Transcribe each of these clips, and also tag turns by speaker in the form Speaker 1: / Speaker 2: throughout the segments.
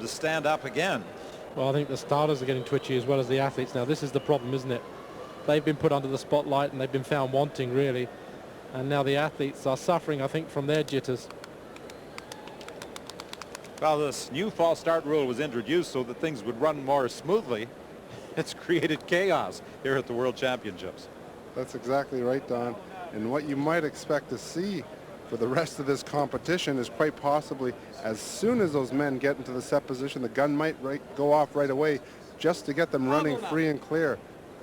Speaker 1: to stand up again.
Speaker 2: Well, I think the starters are getting twitchy as well as the athletes now. This is the problem, isn't it? They've been put under the spotlight and they've been found wanting, really. And now the athletes are suffering, I think, from their jitters.
Speaker 1: Well, this new false start rule was introduced so that things would run more smoothly. It's created chaos here at the World Championships.
Speaker 3: That's exactly right, Don. And what you might expect to see for the rest of this competition is quite possibly as soon as those men get into the set position, the gun might go off right away just to get them running free and clear.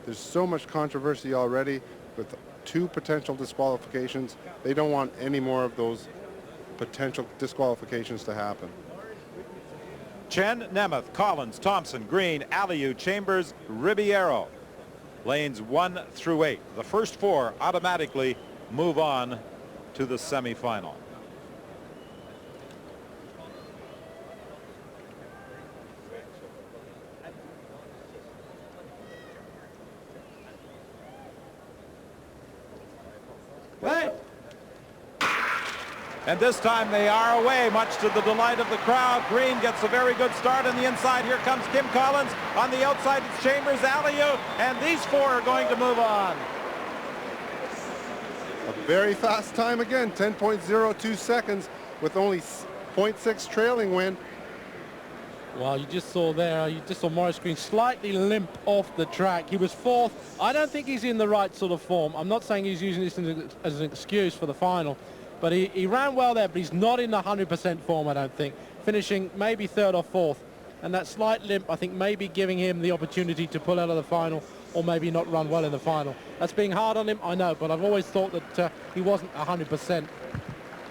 Speaker 3: There's so much controversy already with 2 potential disqualifications. They don't want any more of those potential disqualifications to happen.
Speaker 1: Chen, Németh, Collins, Thompson, Greene, Aliu, Chambers, Ribeiro. Lanes 1 through 8. The first 4 automatically move on to the semifinal. And this time they are away, much to the delight of the crowd. Greene gets a very good start on the inside. Here comes Kim Collins. On the outside, it's Chambers, Aliu, and these 4 are going to move on.
Speaker 3: A very fast time again, 10.02 seconds with only 0.6 trailing win.
Speaker 2: Well, you just saw Maurice Greene slightly limp off the track. He was 4th. I don't think he's in the right sort of form. I'm not saying he's using this as an excuse for the final. But he ran well there, but he's not in the 100% form, I don't think. Finishing maybe 3rd or 4th. And that slight limp, I think, maybe giving him the opportunity to pull out of the final or maybe not run well in the final. That's being hard on him, I know, but I've always thought that he wasn't 100%.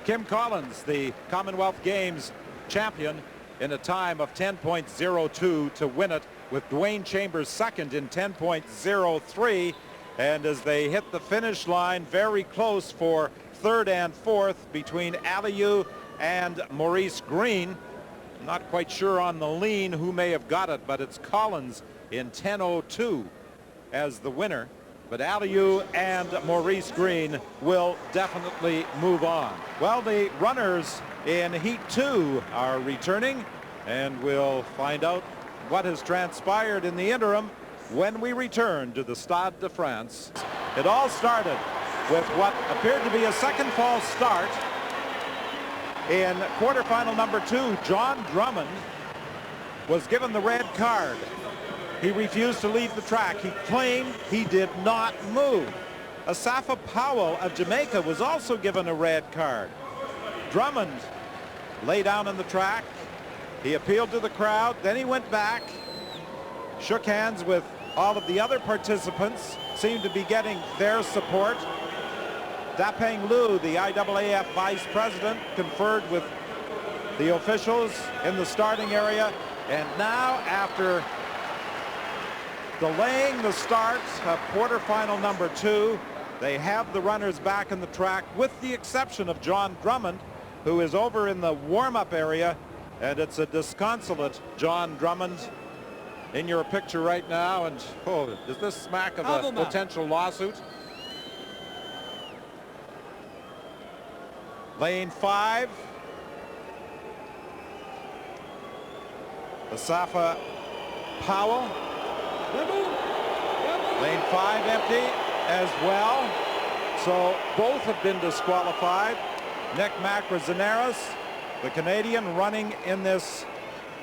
Speaker 1: Kim Collins, the Commonwealth Games champion, in a time of 10.02 to win it, with Dwain Chambers second in 10.03. And as they hit the finish line, very close for 3rd and 4th between Aliu and Maurice Greene. Not quite sure on the lean who may have got it, but it's Collins in 10.02 as the winner. But Aliu and Maurice Greene will definitely move on. Well, the runners in Heat 2 are returning, and we'll find out what has transpired in the interim when we return to the Stade de France. It all started with what appeared to be a second false start. In quarterfinal number 2, Jon Drummond was given the red card. He refused to leave the track. He claimed he did not move. Asafa Powell of Jamaica was also given a red card. Drummond lay down on the track. He appealed to the crowd. Then he went back, shook hands with all of the other participants, seemed to be getting their support. Dapeng Lu, the IAAF vice president, conferred with the officials in the starting area. And now, after delaying the start of quarterfinal number 2, they have the runners back in the track, with the exception of Jon Drummond, who is over in the warm-up area. And it's a disconsolate Jon Drummond in your picture right now. And oh, does this smack of a potential lawsuit? Lane 5. Asafa Powell. Lane 5 empty as well. So both have been disqualified. Nick Macrozonaris, the Canadian, running in this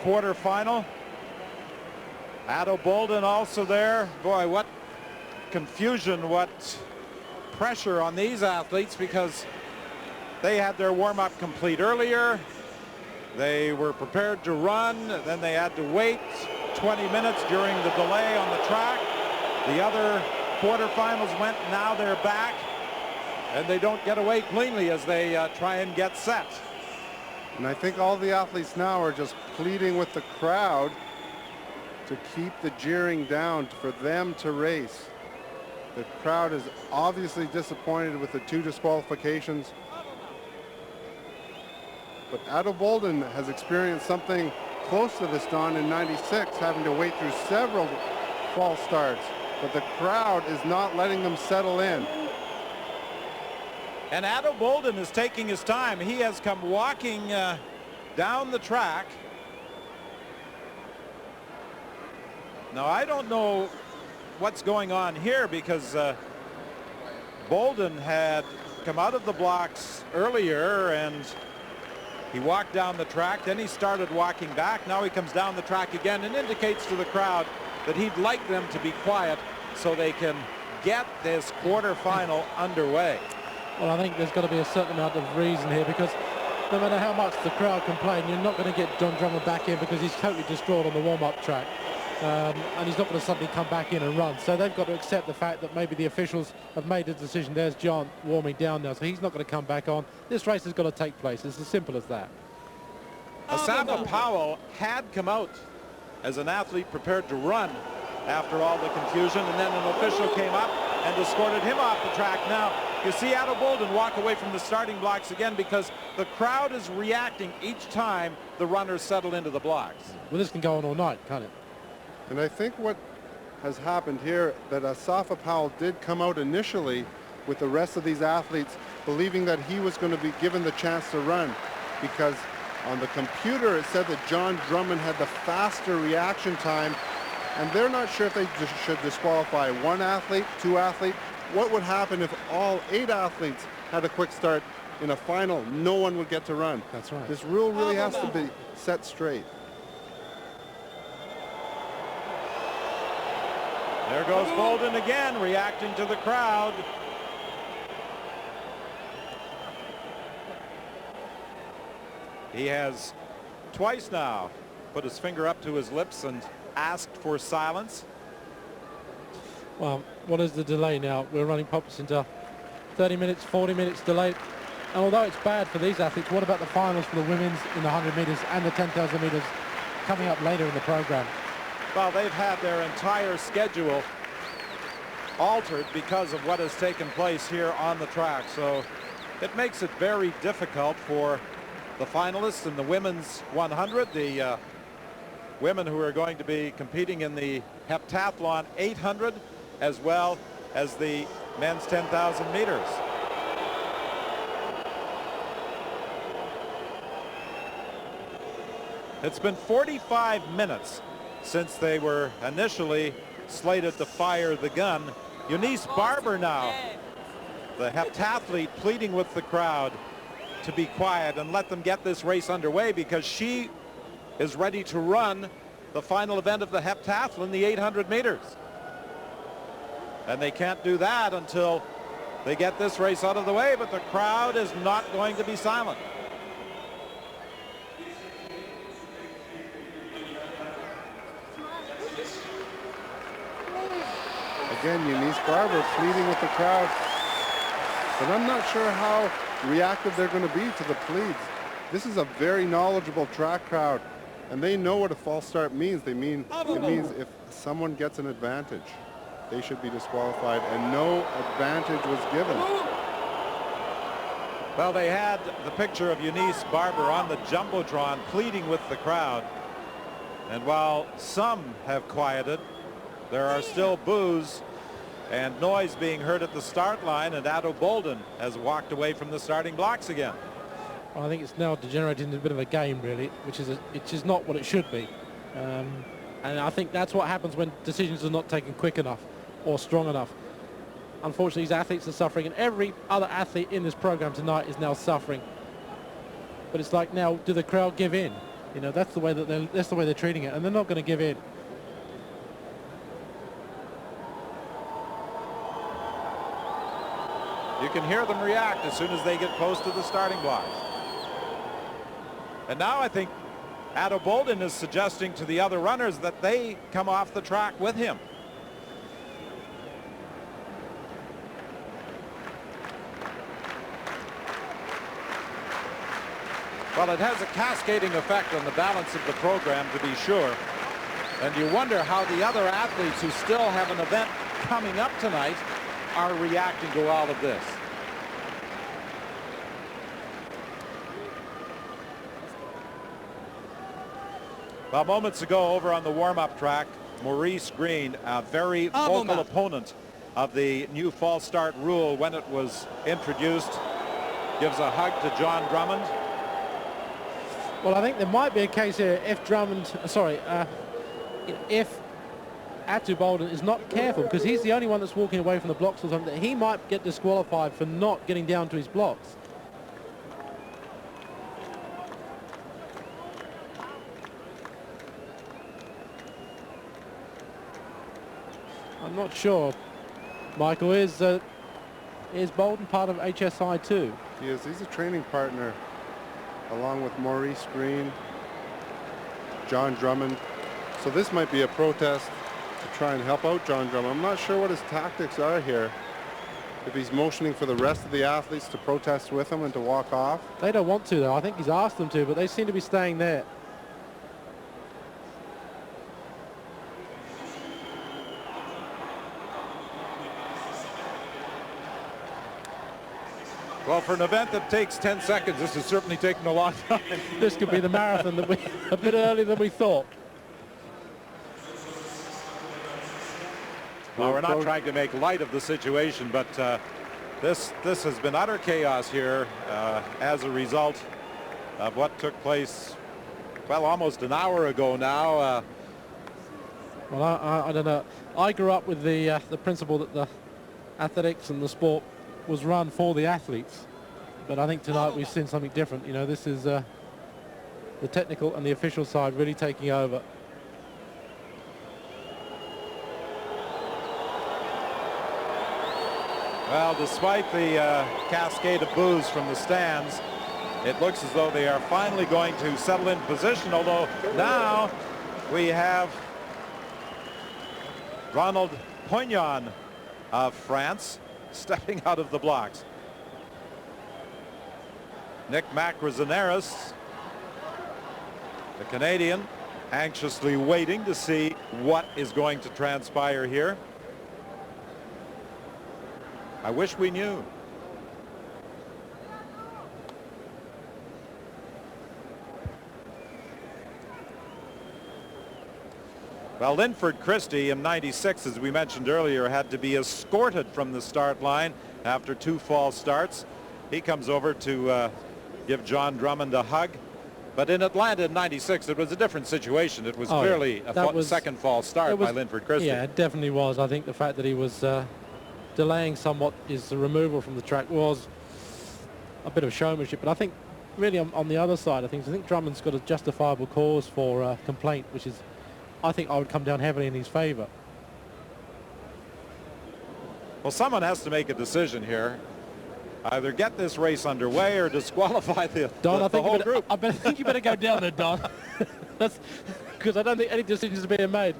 Speaker 1: quarterfinal. Ato Boldon also there. Boy, what confusion, what pressure on these athletes, because they had their warm-up complete earlier. They were prepared to run, then they had to wait 20 minutes during the delay on the track. The other quarterfinals went, now they're back, and they don't get away cleanly as they try and get set.
Speaker 3: And I think all the athletes now are just pleading with the crowd to keep the jeering down, for them to race. The crowd is obviously disappointed with the 2 disqualifications. But Ato Boldon has experienced something close to this, Don, in '96, having to wait through several false starts. But the crowd is not letting them settle in.
Speaker 1: And Ato Boldon is taking his time. He has come walking down the track. Now, I don't know what's going on here because Boldon had come out of the blocks earlier and he walked down the track. Then he started walking back. Now he comes down the track again and indicates to the crowd that he'd like them to be quiet so they can get this quarterfinal underway.
Speaker 2: Well, I think there's got to be a certain amount of reason here, because no matter how much the crowd complain, you're not going to get Jon Drummond back in because he's totally destroyed on the warm-up track. And he's not going to suddenly come back in and run. So they've got to accept the fact that maybe the officials have made a decision. There's Jon warming down now, so he's not going to come back on. This race has got to take place. It's as simple as that.
Speaker 1: Asafa Powell had come out as an athlete prepared to run after all the confusion, and then an official came up and escorted him off the track. Now, you see Ato Boldon walk away from the starting blocks again because the crowd is reacting each time the runners settle into the blocks.
Speaker 2: Well, this can go on all night, can't it?
Speaker 3: And I think what has happened here, that Asafa Powell did come out initially with the rest of these athletes believing that he was going to be given the chance to run, because on the computer it said that Jon Drummond had the faster reaction time, and they're not sure if they should disqualify one athlete, two athletes. What would happen if all 8 athletes had a quick start in a final? No one would get to run.
Speaker 2: That's right.
Speaker 3: This rule really has to be set straight.
Speaker 1: There goes Boldon again, reacting to the crowd. He has twice now put his finger up to his lips and asked for silence.
Speaker 2: Well, what is the delay now? We're running pops into 30 minutes, 40 minutes delay. And although it's bad for these athletes, what about the finals for the women's in the 100 meters and the 10,000 meters coming up later in the program?
Speaker 1: Well, they've had their entire schedule altered because of what has taken place here on the track. So it makes it very difficult for the finalists in the women's 100, the women who are going to be competing in the heptathlon 800, as well as the men's 10,000 meters. It's been 45 minutes since they were initially slated to fire the gun. Eunice Barber now, the heptathlete, pleading with the crowd to be quiet and let them get this race underway, because she is ready to run the final event of the heptathlon, the 800 meters. And they can't do that until they get this race out of the way, but the crowd is not going to be silent.
Speaker 3: Again, Eunice Barber pleading with the crowd, but I'm not sure how reactive they're going to be to the pleads. This is a very knowledgeable track crowd, and they know what a false start means. It means if someone gets an advantage, they should be disqualified, and no advantage was given.
Speaker 1: Well, they had the picture of Eunice Barber on the Jumbotron pleading with the crowd, and while some have quieted, there are still boos and noise being heard at the start line, and Ato Boldon has walked away from the starting blocks again.
Speaker 2: Well, I think it's now degenerated into a bit of a game, really, which is not what it should be. And I think that's what happens when decisions are not taken quick enough or strong enough. Unfortunately, these athletes are suffering, and every other athlete in this program tonight is now suffering. But it's like, now, do the crowd give in? You know, that's the way they're treating it, and they're not going to give in.
Speaker 1: You can hear them react as soon as they get close to the starting blocks. And now I think Ato Boldon is suggesting to the other runners that they come off the track with him. Well, it has a cascading effect on the balance of the program, to be sure. And you wonder how the other athletes who still have an event coming up tonight are reacting to all of this. Well, moments ago over on the warm-up track, Maurice Greene, a very vocal opponent of the new false start rule when it was introduced, gives a hug to Jon Drummond.
Speaker 2: Well, I think there might be a case here if if Ato Boldon is not careful, because he's the only one that's walking away from the blocks or something, he might get disqualified for not getting down to his blocks. I'm not sure. Michael, is Boldon part of HSI too?
Speaker 3: He is. He's a training partner along with Maurice Greene, Jon Drummond. So this might be a protest to try and help out Jon Drummond. I'm not sure what his tactics are here. If he's motioning for the rest of the athletes to protest with him and to walk off.
Speaker 2: They don't want to, though. I think he's asked them to, but they seem to be staying there.
Speaker 1: Well, for an event that takes 10 seconds, this is certainly taking a long time.
Speaker 2: This could be the marathon that a bit earlier than we thought.
Speaker 1: Well, we're not trying to make light of the situation, but this has been utter chaos here as a result of what took place, well, almost an hour ago now.
Speaker 2: Well, I don't know. I grew up with the principle that the athletics and the sport was run for the athletes, but I think tonight we've seen something different. You know, this is the technical and the official side really taking over.
Speaker 1: Well, despite the cascade of boos from the stands, it looks as though they are finally going to settle in position, although now we have Roland Németh of France stepping out of the blocks. Nick Macrozonaris, the Canadian, anxiously waiting to see what is going to transpire here. I wish we knew. Well, Linford Christie in '96, as we mentioned earlier, had to be escorted from the start line after 2 false starts. He comes over to give Jon Drummond a hug. But in Atlanta in '96, it was a different situation. It was clearly a second false start by Linford Christie.
Speaker 2: Yeah, it definitely was. I think the fact that he was delaying somewhat his removal from the track was a bit of showmanship. But I think really on the other side of things, I think Drummond's got a justifiable cause for complaint, which is, I think I would come down heavily in his favor.
Speaker 1: Well, someone has to make a decision here. Either get this race underway or disqualify the whole group.
Speaker 2: I think you better go down there, Don. That's because I don't think any decisions are being made.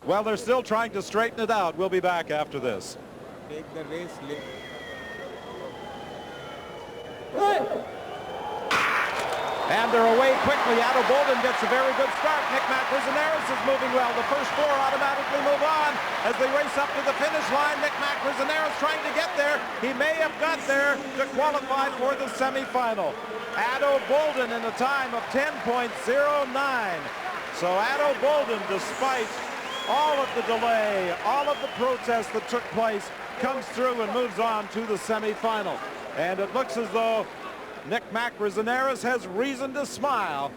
Speaker 1: Well, they're still trying to straighten it out. We'll be back after this.
Speaker 4: Take the race.
Speaker 1: And they're away quickly. Ato Boldon gets a very good start. Nick Macrozonaris is moving well. The first 4 automatically move on as they race up to the finish line. Nick Macrozonaris trying to get there. He may have got there to qualify for the semifinal. Ato Boldon in a time of 10.09. So Ato Boldon, despite all of the delay, all of the protests that took place, comes through and moves on to the semifinal. And it looks as though Nick Macrozonaris has reason to smile.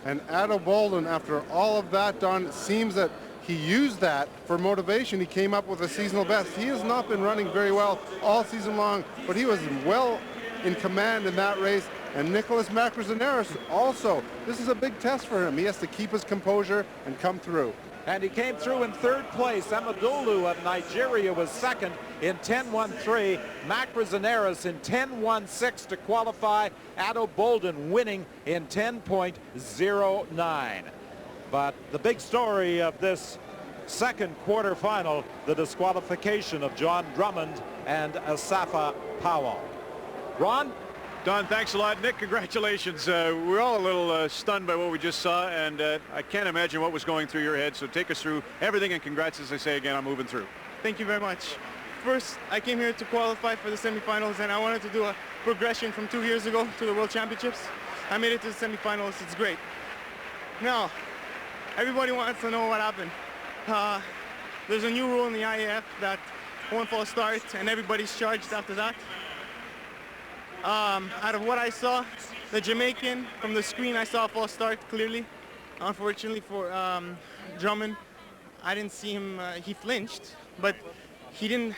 Speaker 3: And Ato Boldon, after all of that, Don, it seems that he used that for motivation. He came up with a seasonal best. He has not been running very well all season long, but he was well in command in that race. And Nicolas Macrozonaris also, this is a big test for him. He has to keep his composure and come through.
Speaker 1: And he came through in 3rd place. Emedolu of Nigeria was 2nd in 10.13. Macrozonaris in 10.16 to qualify. Ato Boldon winning in 10.09. But the big story of this second quarterfinal, the disqualification of Jon Drummond and Asafa Powell. Ron?
Speaker 5: Don, thanks a lot. Nick, congratulations. We're all a little stunned by what we just saw, and I can't imagine what was going through your head. So take us through everything, and congrats, as I say again, on moving through.
Speaker 6: Thank you very much. First, I came here to qualify for the semifinals, and I wanted to do a progression from 2 years ago to the World Championships. I made it to the semifinals. It's great. Now, everybody wants to know what happened. There's a new rule in the IAF that one false start, and everybody's charged after that. Out of what I saw, the Jamaican, from the screen, I saw a false start clearly. Unfortunately for Drummond, I didn't see him. He flinched, but he didn't.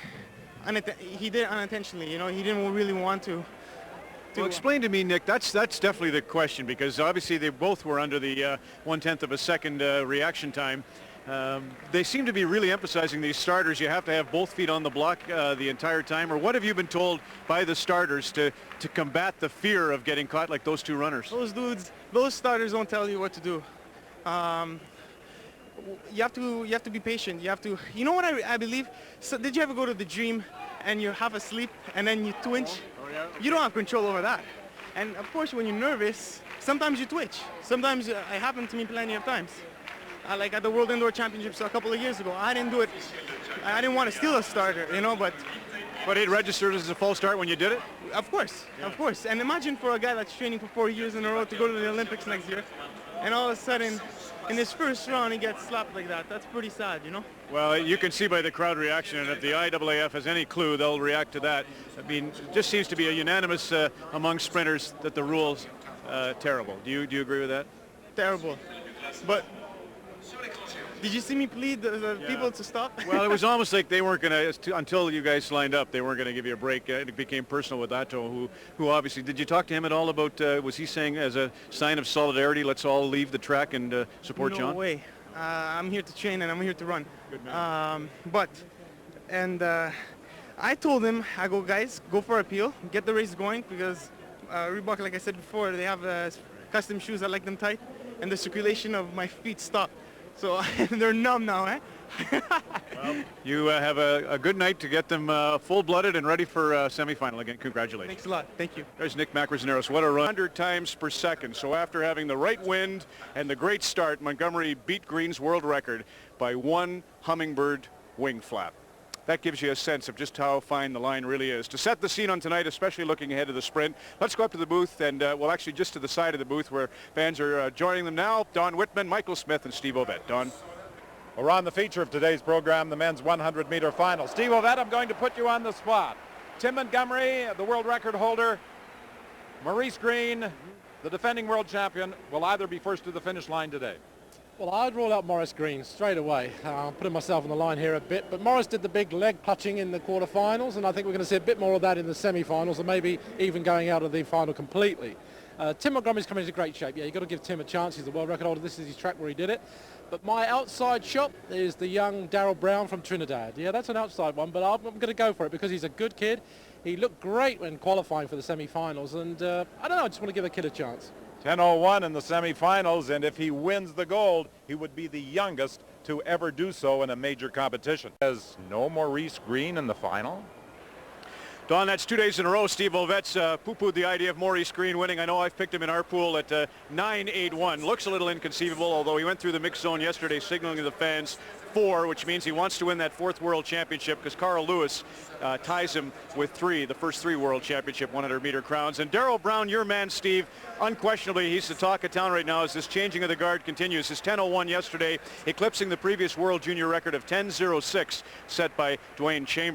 Speaker 6: He did it unintentionally. You know, he didn't really want to.
Speaker 5: Well, explain to me, Nick, that's definitely the question, because obviously they both were under the 1/10 of a second reaction time. They seem to be really emphasizing these starters. You have to have both feet on the block the entire time. Or what have you been told by the starters to combat the fear of getting caught like those two runners?
Speaker 6: Those starters don't tell you what to do. You have to be patient. You have to. You know what I believe? So did you ever go to the gym and you're half asleep and then you twitch? You don't have control over that. And of course, when you're nervous, sometimes you twitch. Sometimes it happened to me plenty of times. Like at the World Indoor Championships a couple of years ago, I didn't do it. I didn't want to steal a starter, you know, but
Speaker 5: it registered as a false start when you did it?
Speaker 6: Of course, of course. And imagine for a guy that's training for 4 years in a row to go to the Olympics next year, and all of a sudden, in his first round, he gets slapped like that. That's pretty sad, you know?
Speaker 5: Well, you can see by the crowd reaction, and if the IAAF has any clue, they'll react to that. I mean, it just seems to be a unanimous among sprinters that the rule's terrible. Do you agree with that?
Speaker 6: Terrible. But did you see me plead the people to stop?
Speaker 5: Well, it was almost like they weren't going to, until you guys lined up, they weren't going to give you a break. It became personal with Ato, who obviously, did you talk to him at all about, was he saying as a sign of solidarity, let's all leave the track and support Jon?
Speaker 6: No way. I'm here to train and I'm here to run.
Speaker 5: Good man.
Speaker 6: I told him, I go, guys, go for appeal, get the race going, because Reebok, like I said before, they have custom shoes. I like them tight, and the circulation of my feet stopped. So they're numb now, eh?
Speaker 5: Well, you have a good night to get them full-blooded and ready for semifinal again. Congratulations.
Speaker 6: Thanks a lot. Thank you.
Speaker 5: There's Nick Macrozonaris. What a run. 100 times per second. So after having the right wind and the great start, Montgomery beat Greene's world record by 1 hummingbird wing flap. That gives you a sense of just how fine the line really is. To set the scene on tonight, especially looking ahead to the sprint, let's go up to the booth and, well, actually just to the side of the booth where fans are joining them now. Don Whitman, Michael Smith, and Steve Ovett. Don?
Speaker 1: We're on the feature of today's program, the men's 100-meter final. Steve Ovett, I'm going to put you on the spot. Tim Montgomery, the world record holder, Maurice Greene, the defending world champion, will either be first to the finish line today.
Speaker 2: Well, I'd rule out Maurice Greene straight away. I'm putting myself on the line here a bit, but Maurice did the big leg clutching in the quarterfinals, and I think we're going to see a bit more of that in the semi-finals, and maybe even going out of the final completely. Tim Montgomery's coming into great shape. Yeah, you've got to give Tim a chance. He's the world record holder. This is his track where he did it. But my outside shot is the young Darrell Brown from Trinidad. Yeah, that's an outside one, but I'm going to go for it because he's a good kid. He looked great when qualifying for the semi-finals, and I don't know, I just want to give the kid a chance.
Speaker 1: 10:01 in the semifinals, and if he wins the gold, he would be the youngest to ever do so in a major competition. There's no Maurice Greene in the final.
Speaker 5: Don, that's 2 days in a row. Steve Ovett's poo-pooed the idea of Maurice Greene winning. I know I've picked him in our pool at 9.81. Looks a little inconceivable, although he went through the mixed zone yesterday signaling to the fans 4, which means he wants to win that 4th world championship because Carl Lewis ties him with 3, the first 3 world championship 100-meter crowns. And Darrell Brown, your man, Steve, unquestionably, he's the talk of town right now as this changing of the guard continues. His 10:01 yesterday, eclipsing the previous world junior record of 10:06 set by Dwain Chambers.